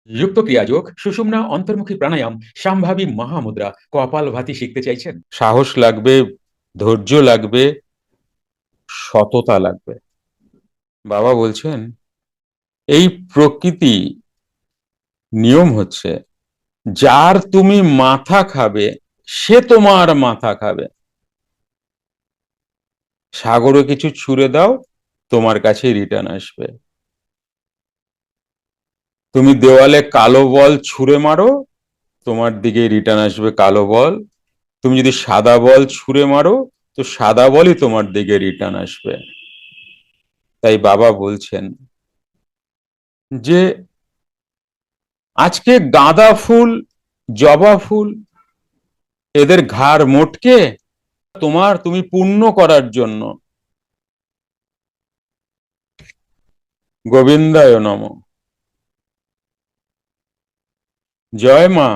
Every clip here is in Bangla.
যুক্ত ক্রিয়াযোগ, সুষুম্না, অন্তর্মুখী প্রাণায়াম, সম্ভাবী মহামুদ্রা, কপালভাতি শিখতে চাইছেন? সাহস লাগবে, ধৈর্য লাগবে, সততা লাগবে। বাবা বলছেন এই প্রকৃতি নিয়ম হচ্ছে, যার তুমি মাথা খাবে সে তোমার মাথা খাবে। সাগরে কিছু ছুঁড়ে দাও, তোমার কাছে রিটার্ন আসবে। তুমি দেওয়ালে কালো বল ছুঁড়ে মারো, তোমার দিকে রিটার্ন আসবে কালো বল। তুমি যদি সাদা বল ছুঁড়ে মারো, তো সাদা বলই তোমার দিকে রিটার্ন আসবে। তাই বাবা বলছেন যে আজকে গাঁদা ফুল, জবা ফুল, এদের ঘাড় মোটকে তুমি পূর্ণ করার জন্য গোবিন্দায় নম, জয় মা।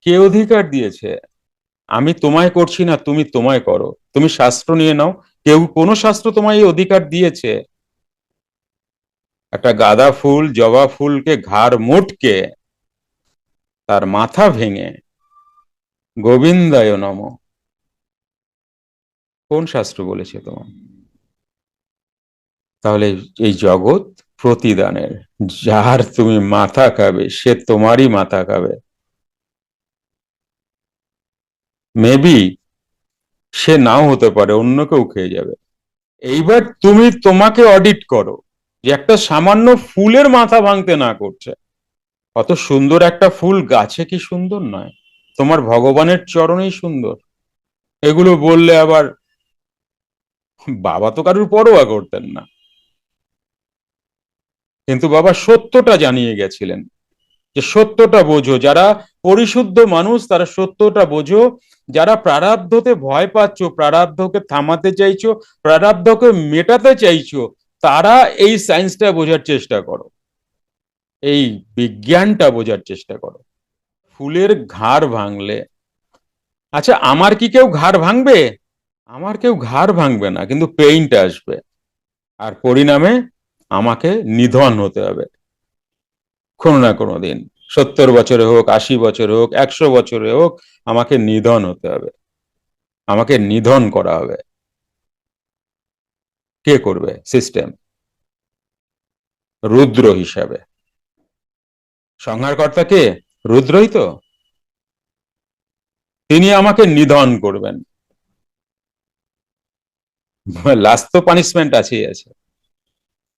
কে অধিকার দিয়েছে? আমি তোমায় করছি না, তুমি তোমায় করো। তুমি শাস্ত্র নিয়ে নাও, কেউ কোন শাস্ত্র তোমায় এই অধিকার দিয়েছে? একটা গাঁদা ফুল, জবা ফুলকে ঘাড় মোটকে তার মাথা ভেঙে গোবিন্দায় নম, কোন শাস্ত্র বলেছে তোমার? তাহলে এই জগৎ প্রতিদানের। যার তুমি মাথা খাবে সে তোমারই মাথা খাবে। মেবি সে নাও হতে পারে, অন্য কেউ খেয়ে যাবে। এইবার তুমি তোমাকে অডিট করো, যে একটা সামান্য ফুলের মাথা ভাঙতে না করছে। অত সুন্দর একটা ফুল গাছে কি সুন্দর নয়? তোমার ভগবানের চরণেই সুন্দর। এগুলো বললে আবার বাবা তো কারুর পরোয়া করতেন না, কিন্তু বাবা সত্যটা জানিয়ে গেছিলেন, যে সত্যটা বোঝো, যারা পরিশুদ্ধ মানুষ তারা সত্যটা বোঝো। যারা প্রারব্ধতে ভয় পাচ্ছ, প্রারব্ধকে থামাতে চাইছো, প্রারব্ধকে মেটাতে চাইছো, তারা এই সায়েন্সটা বোঝার চেষ্টা করো, এই বিজ্ঞানটা বোঝার চেষ্টা করো। ফুলের ঘাড় ভাঙলে, আচ্ছা আমার কি কেউ ঘাড় ভাঙবে? আমার কেউ ঘাড় ভাঙবে না, কিন্তু পেইনটা আসবে। আর পরিণামে আমাকে নিধন হতে হবে কোনো না কোনো দিন। 70 বছরে হোক, 80 বছরে হোক, 100 বছরে হোক, আমাকে নিধন হতে হবে, আমাকে নিধন করা হবে। কে করবে? সিস্টেম, রুদ্র হিসাবে। সংহারকর্তা কে? রুদ্রই তো। তিনি আমাকে নিধন করবেন। লাস্ট তো পানিশমেন্ট আছেই আছে।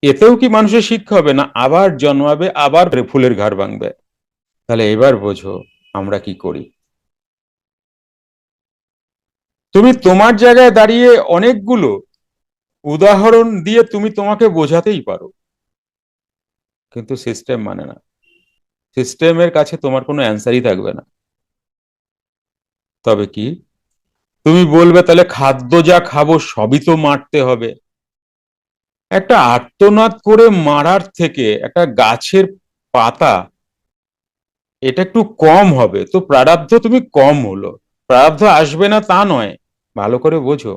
এতেও কি মানুষের শিক্ষা হবে না? আবার জন্মাবে, আবার ফুলের ঘাড় ভাঙবে। তাহলে এবার বোঝো আমরা কি করি। তুমি তোমার জায়গায় দাঁড়িয়ে অনেকগুলো উদাহরণ দিয়ে তুমি তোমাকে বোঝাতেই পারো, কিন্তু সিস্টেম মানে না। সিস্টেমের কাছে তোমার কোনো অ্যান্সারই থাকবে না। তবে কি, তুমি বলবে তাহলে খাদ্য যা খাবো সবই তো মারতে হবে। একটা আর্তনাদ করে মারার থেকে একটা গাছের পাতা, এটা একটু কম হবে তো প্রারব্ধ তুমি কম হলো। প্রারব্ধ আসবে না তা নয়, ভালো করে বোঝো।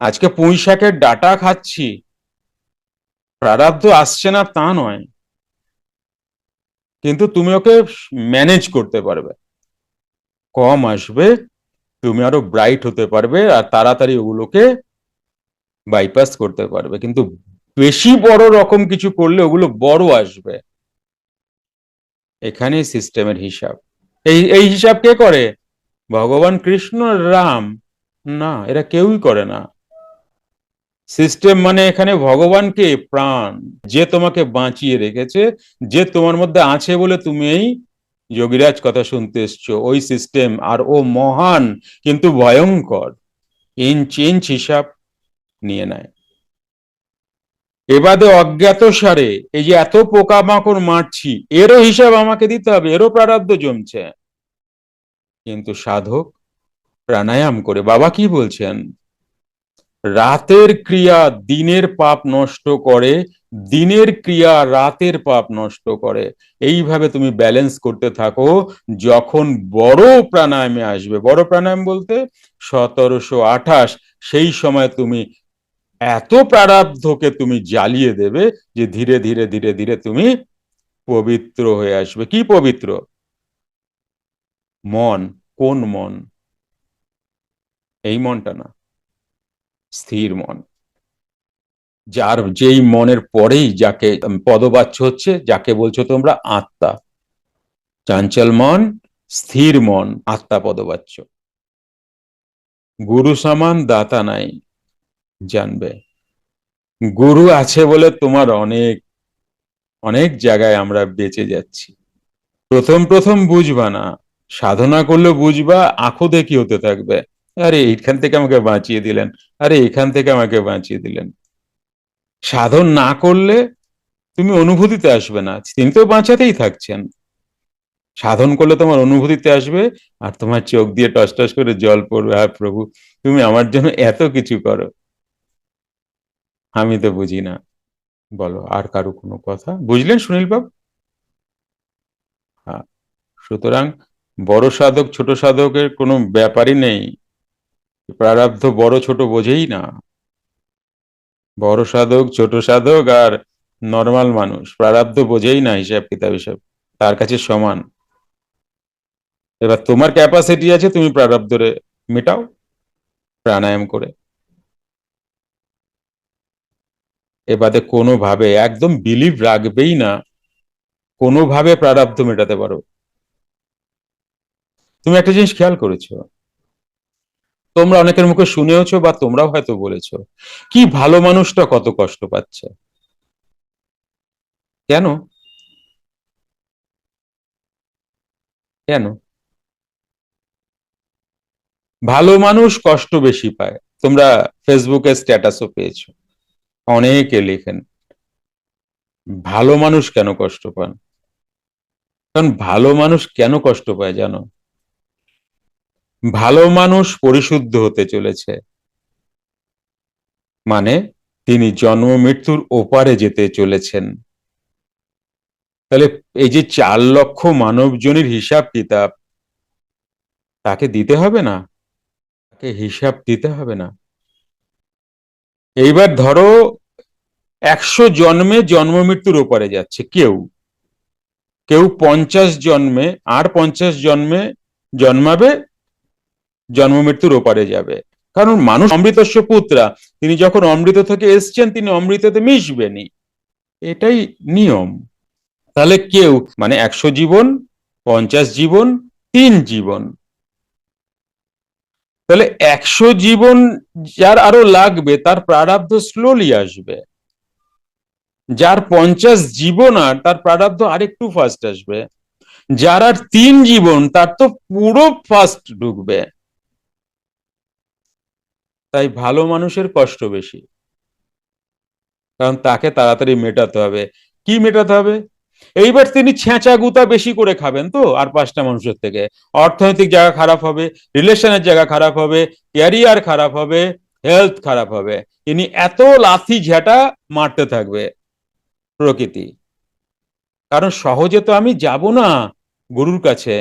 আজকে পুঁই শাকের ডাঁটা খাচ্ছি, প্রারব্ধ আসছে না তা নয়, কিন্তু তুমি ওকে ম্যানেজ করতে পারবে। কম আসবে, তুমি আরো ব্রাইট হতে পারবে আর তাড়াতাড়ি ওগুলোকে বাইপাস করতে পারবে। কিন্তু বেশি বড় রকম কিছু করলে ওগুলো বড় আসবে। এখানেই সিস্টেমের হিসাব। এই এই হিসাব কে করে? ভগবান কৃষ্ণ, রাম? না, এরা কেউই করে না। সিস্টেম মানে এখানে ভগবানকে, প্রাণ, যে তোমাকে বাঁচিয়ে রেখেছে, যে তোমার মধ্যে আছে বলে তুমি এই যোগীরাজ কথা শুনতে এসছো, ওই সিস্টেম। আর ও মহান কিন্তু ভয়ঙ্কর, ইঞ্চ ইঞ্চ হিসাব নিয়ে নেয়। এবারে অজ্ঞাত সারে এই যে এত পোকামাকড় মারছি, এরও হিসাব আমাকে দিতে হবে, এরও প্রারব্ধ জমছে। কিন্তু সাধক প্রাণায়াম করে, বাবা কি বলছেন, রাতের ক্রিয়া দিনের পাপ নষ্ট করে, দিনের ক্রিয়া রাতের পাপ নষ্ট করে। এইভাবে তুমি ব্যালেন্স করতে থাকো। যখন বড় প্রাণায়ামে আসবে, বড় প্রাণায়াম বলতে 1728, সেই সময় তুমি এত প্রারব্ধকে তুমি জ্বালিয়ে দেবে যে ধীরে ধীরে ধীরে ধীরে তুমি পবিত্র হয়ে আসবে। কি পবিত্র? মন। কোন মন? এই মনটা না, স্থির মন। যার যেই মনের পরেই যাকে পদবাচ্য হচ্ছে, যাকে বলছো তোমরা আত্মা। চাঞ্চল মন, স্থির মন, আত্মা পদবাচ্য। গুরু সমান দাতা নাই, জানবে। গুরু আছে বলে তোমার অনেক অনেক জায়গায় আমরা বেঁচে যাচ্ছি। প্রথম প্রথম বুঝবা না, সাধনা করলে বুঝবা, আঁখো দেখি হতে থাকবে। আরে এইখান থেকে আমাকে বাঁচিয়ে দিলেন, আরে এখান থেকে আমাকে বাঁচিয়ে দিলেন। সাধন না করলে তুমি অনুভূতিতে আসবে না, তিনি তো বাঁচাতেই থাকছেন। সাধন করলে তোমার অনুভূতিতে আসবে, আর তোমার চোখ দিয়ে টস টস করে জল পড়বে, আর প্রভু তুমি আমার জন্য এত কিছু করো, আমি তো বুঝি না। বলো আর কারো কোনো কথা বুঝলেন সুনীল বাবু? হ্যাঁ। সুতরাং বড় সাধক ছোট সাধকের কোনো ব্যাপারই নেই, প্রারব্ধ বড় ছোট বোঝেই না। বড় সাধক ছোট সাধক আর নর্মাল মানুষ প্রারব্ধ বোঝেই না, হিসাব কিতাব হিসাব তার কাছে সমান। এবার তোমার ক্যাপাসিটি আছে, তুমি প্রারব্ধরে মেটাও প্রাণায়াম করে। এবারে কোনোভাবে একদম বিলিভ রাখবেই না কোনোভাবে প্রারব্ধ মেটাতে পারো। তুমি একটা জিনিস খেয়াল করেছো, তোমরা অনেকের মুখে শুনেওছো বা তোমরাও হয়তো বলেছো, কি ভালো মানুষটা কত কষ্ট পাচ্ছে। কেন? কেন? ভালো মানুষ কষ্ট বেশি পায়। তোমরা ফেসবুকে স্ট্যাটাসও পেয়েছো, অনেকে লেখেন ভালো মানুষ কেন কষ্ট পান। কারণ ভালো মানুষ কেন কষ্ট পায় জানো? ভালো মানুষ পরিশুদ্ধ হতে চলেছে, মানে তিনি জন্ম মৃত্যুর ওপারে যেতে চলেছেন। তাহলে এই যে 4 লক্ষ মানবজনীর হিসাব কিতাব তাকে দিতে হবে না? তাকে হিসাব দিতে হবে না? এইবার ধরো 100 জন্মে জন্ম মৃত্যুর ওপারে যাচ্ছে কেউ, কেউ 50 জন্মে আর 50 জন্মে জন্মাবে, জন্ম মৃত্যুর ওপারে যাবে। কারণ মানুষ অমৃতস্য পুত্রা, তিনি যখন অমৃত থেকে এসছেন তিনি অমৃততে মিশবেনই, এটাই নিয়ম। তাহলে কেউ মানে 100 জীবন, 50 জীবন, 3 জীবন, তাহলে 100 জীবন যার আরো লাগবে তার প্রারব্ধ স্লোলি আসবে। যার 50 জীবন আর তার প্রারব্ধ আরেকটু ফাস্ট আসবে। যার আর 3 জীবন তার তো পুরো ফাস্ট ঢুকবে। তাই ভালো মানুষের কষ্ট বেশি, কারণ তাকে তাড়াতাড়ি মেটাতে হবে। কি মেটাতে হবে? এইবার তিনি ছেঁচা গুতা বেশি করে খাবেন তো আর 5টা মানুষের থেকে, অর্থনৈতিক জায়গা খারাপ হবে, রিলেশনের জায়গা খারাপ হবে, ক্যারিয়ার খারাপ হবে, হেলথ খারাপ হবে। তিনি এত লাথি ঝাঁটা মারতে থাকবে প্রকৃতি। কারণ সহজে তো আমি যাব না গুরুর কাছে,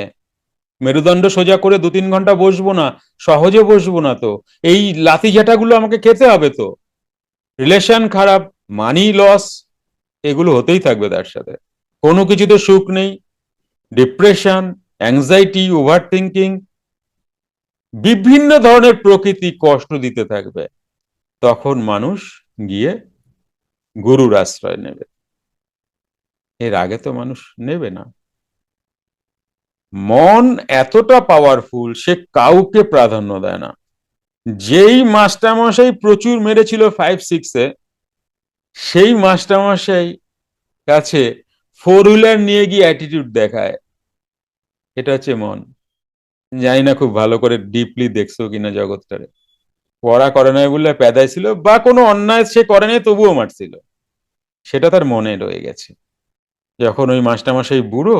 মেরুদণ্ড সোজা করে 2-3 ঘন্টা বসবো না, সহজে বসবো না তো। এই লাথি ঝাঁটাগুলো আমাকে খেতে হবে তো। রিলেশন খারাপ, মানি লস, এগুলো হতেই থাকবে তার সাথে। কোনো কিছুতে সুখ নেই, ডিপ্রেশন, অ্যাংজাইটি, ওভার থিঙ্কিং, বিভিন্ন ধরনের প্রকৃতি কষ্ট দিতে থাকবে। তখন মানুষ গিয়ে গুরুর আশ্রয় নেবে, এর আগে তো মানুষ নেবে না। মন এতটা পাওয়ারফুল, সে কাউকে প্রাধান্য দেয় না। যেই মাস্টারমশাই প্রচুর মেরেছিল 5-6-এ, সেই মাস্টারমশাই কাছে 4 হুইলার নিয়ে গিয়ে অ্যাটিটিউড দেখায়। এটা হচ্ছে মন। জানি না খুব ভালো করে ডিপলি দেখছো কিনা জগৎটারে। পড়া করে নাই বলে পেদাই ছিল, বা কোনো অন্যায় সে করে নাই তবুও মারছিল, সেটা তার মনে রয়ে গেছে। যখন ওই মাস্টারমশাই বুড়ো,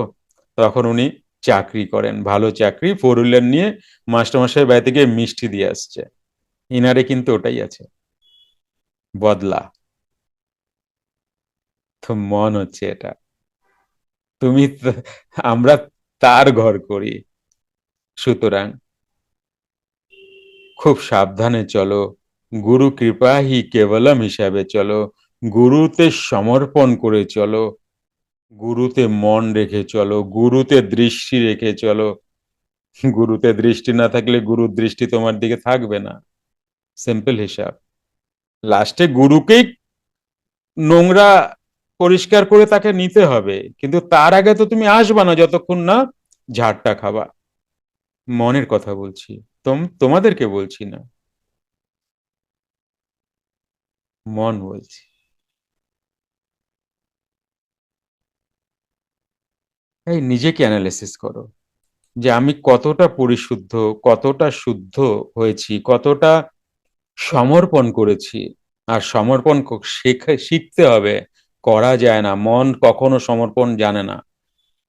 তখন উনি চাকরি করেন, ভালো চাকরি, 4 হুইলার নিয়ে মাস্টারমশাই বাড়িতে গিয়ে মিষ্টি দিয়ে আসছে। ইনারে কিন্তু ওটাই আছে, বদলা। তো মন হচ্ছে এটা। তুমি আমরা তার ঘর করি। সুতরাং খুব সাবধানে চলো, গুরু কৃপা হি কেবলম হিসাবে চলো, গুরুতে সমর্পণ করে চলো, গুরুতে মন রেখে চলো, গুরুতে দৃষ্টি রেখে চলো। গুরুতে দৃষ্টি না থাকলে গুরুর দৃষ্টি তোমার দিকে থাকবে না। সিম্পল হিসাব। লাস্টে গুরুকেই নোংরা পরিষ্কার করে তাকে নিতে হবে, কিন্তু তার আগে তো তুমি আসবা না যতক্ষণ না ঝাড়টা খাবা। মনের কথা বলছি, তোমাদেরকে বলছি না, মন বলছি। এই নিজেকে অ্যানালিসিস করো যে আমি কতটা পরিশুদ্ধ, কতটা শুদ্ধ হয়েছি, কতটা সমর্পণ করেছি। আর সমর্পণ শিখতে হবে, করা যায় না। মন কখনো সমর্পণ জানে না,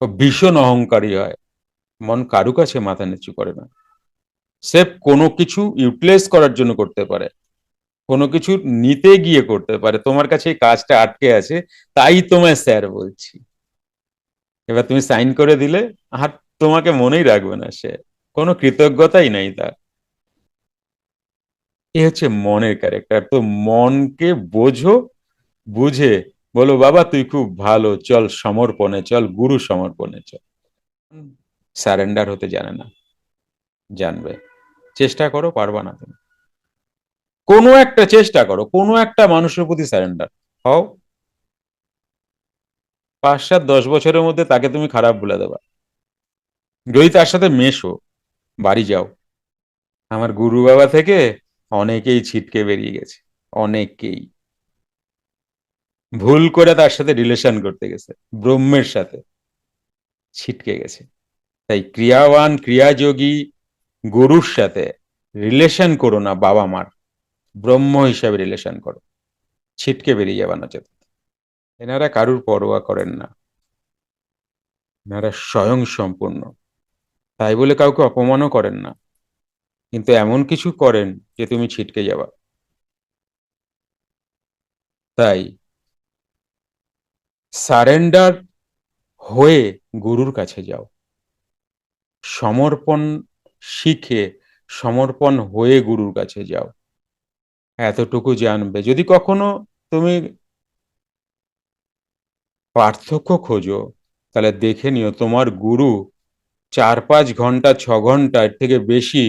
ও ভীষণ অহংকারী হয়। মন কারু কাছে মাথা নিচু করে না। সে কোনো কিছু ইউটিলাইজ করার জন্য করতে পারে, কোনো কিছু নিতে গিয়ে করতে পারে। তোমার কাছে এই কাজটা আটকে আছে, তাই তোমায় স্যার বলছি। এবার তুমি সাইন করে দিলে, আর তোমাকে মনেই রাখবে না সে, কোনো কৃতজ্ঞতাই নাই তার। এ হচ্ছে মনের ক্যারেক্টার। তো মনকে বোঝো, বুঝে বলো বাবা তুই খুব ভালো, চল সমর্পণে চল, গুরু সমর্পণে চল। সারেন্ডার হতে জানে না, জানবে। চেষ্টা করো, পারবা না তুমি। কোনো একটা চেষ্টা করো, কোনো একটা মানুষের প্রতি সারেন্ডার হও। 5, 7, 10 বছরের মধ্যে তাকে তুমি খারাপ বলে দেবা। যদি তার সাথে মেশো, বাড়ি যাও। আমার গুরু বাবা থেকে অনেকেই ছিটকে বেরিয়ে গেছে, অনেকেই ভুল করে তার সাথে রিলেশন করতে গেছে, ব্রহ্মের সাথে, ছিটকে গেছে। তাই ক্রিয়াবান ক্রিয়াযোগী গুরুর সাথে রিলেশন করো না, বাবা মার ব্রহ্ম হিসাবে রিলেশন করো, ছিটকে বেরিয়ে যাবা না যেত। এনারা কারুর পরোয়া করেন না, এনারা স্বয়ং সম্পূর্ণ। তাই বলে কাউকে অপমানও করেন না, কিন্তু এমন কিছু করেন যে তুমি ছিটকে যাবা। তাই সারেন্ডার হয়ে গুরুর কাছে যাও, সমর্পণ শিখে সমর্পণ হয়ে গুরুর কাছে যাও। এতটুকু জানবে। যদি কখনো তুমি পার্থক্য খোঁজো, তাহলে দেখে নিও তোমার গুরু 4, 5 ঘন্টা 6 ঘন্টা এর থেকে বেশি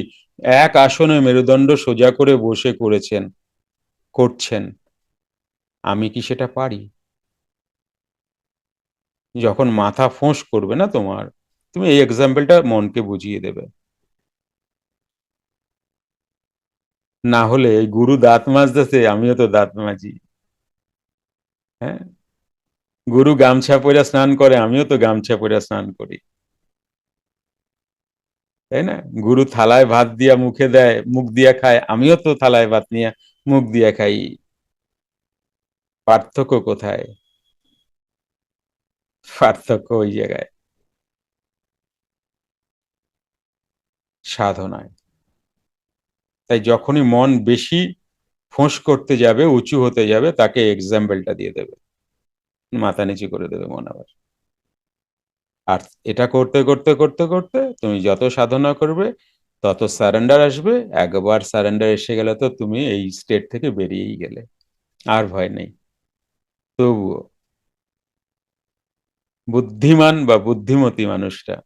এক আসনে মেরুদণ্ড সোজা করে বসে করছেন। আমি কি সেটা পারি? যখন মাথা ফোঁস করবে না তোমার, তুমি এই এক্সাম্পলটা মনকে বুঝিয়ে দেবে। না হলে এই গুরু দাঁত মাজতেছে, আমিও তো দাঁত মাজি। হ্যাঁ, গুরু গামছা পরে স্নান করে, আমিও তো গামছা পরে স্নান করি। তাই না? গুরু থালায় ভাত দিয়া মুখে দেয়, মুখ দিয়া খায়, আমিও তো থালায় ভাত নিয়ে মুখ দিয়া খাই। পার্থক্য কোথায়? পার্থক্য ওই জায়গায়, সাধনায়। তাই যখনই মন বেশি ফোঁস করতে যাবে, উঁচু হতে যাবে, তাকে এক্সাম্পলটা দিয়ে দেবে, মাথা নিচু করে দেবে মন আবার। আর এটা করতে করতে করতে করতে তুমি যত সাধনা করবে, তত সারেন্ডার আসবে। একবার সারেন্ডার এসে গেলে তো তুমি এই স্টেট থেকে বেরিয়েই গেলে, আর ভয় নেই। তবুও বুদ্ধিমান বা বুদ্ধিমতী মানুষটা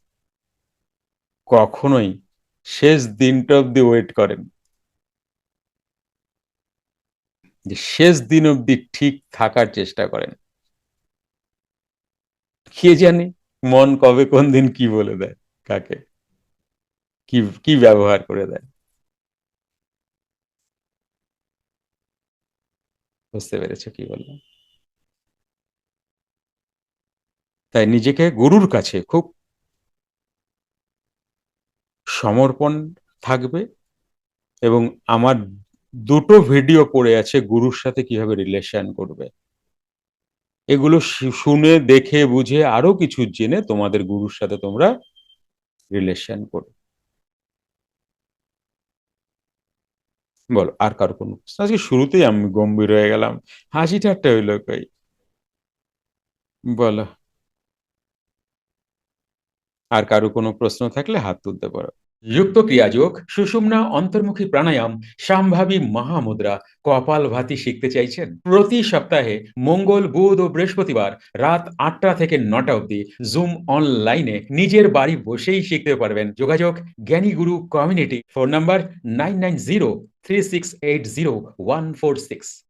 কখনোই শেষ দিনটা অব্দি ওয়েট করেন, যে শেষ দিন অব্দি ঠিক থাকার চেষ্টা করেন। কে জানে মন কবে কোন দিন কি বলে দেয়, কাকে কি কি ব্যবহার করে দেয়। বুঝতে পেরেছো কি বললাম? তাই নিজেকে গুরুর কাছে খুব সমর্পণ থাকবে। এবং আমার 2টো ভিডিও পড়ে আছে গুরুর সাথে কিভাবে রিলেশন করবে। এগুলো শুনে দেখে বুঝে আরো কিছু জেনে তোমাদের গুরুর সাথে তোমরা রিলেশন করো। বলো আর কার কোনো প্রশ্ন? আজকে শুরুতেই আমি গম্ভীর হয়ে গেলাম, হাসি ঠাট্টা হইলো কই? বলো। আর কারো কোনো প্রশ্ন থাকলে হাত তুলতে পারো। যুক্ত ক্রিয়াযোগ, সুষুম্না অন্তর্মুখী প্রাণায়াম, সম্ভাবী মহামুদ্রা, কপালভাতি শিখতে চাইছেন? প্রতি সপ্তাহে মঙ্গল, বুধ ও বৃহস্পতিবার রাত ৮টা থেকে ৯টা অবধি জুম অনলাইনে নিজের বাড়ি বসেই শিখতে পারবেন। যোগাযোগ জ্ঞানী গুরু কমিউনিটি, ফোন নাম্বার 9903680146।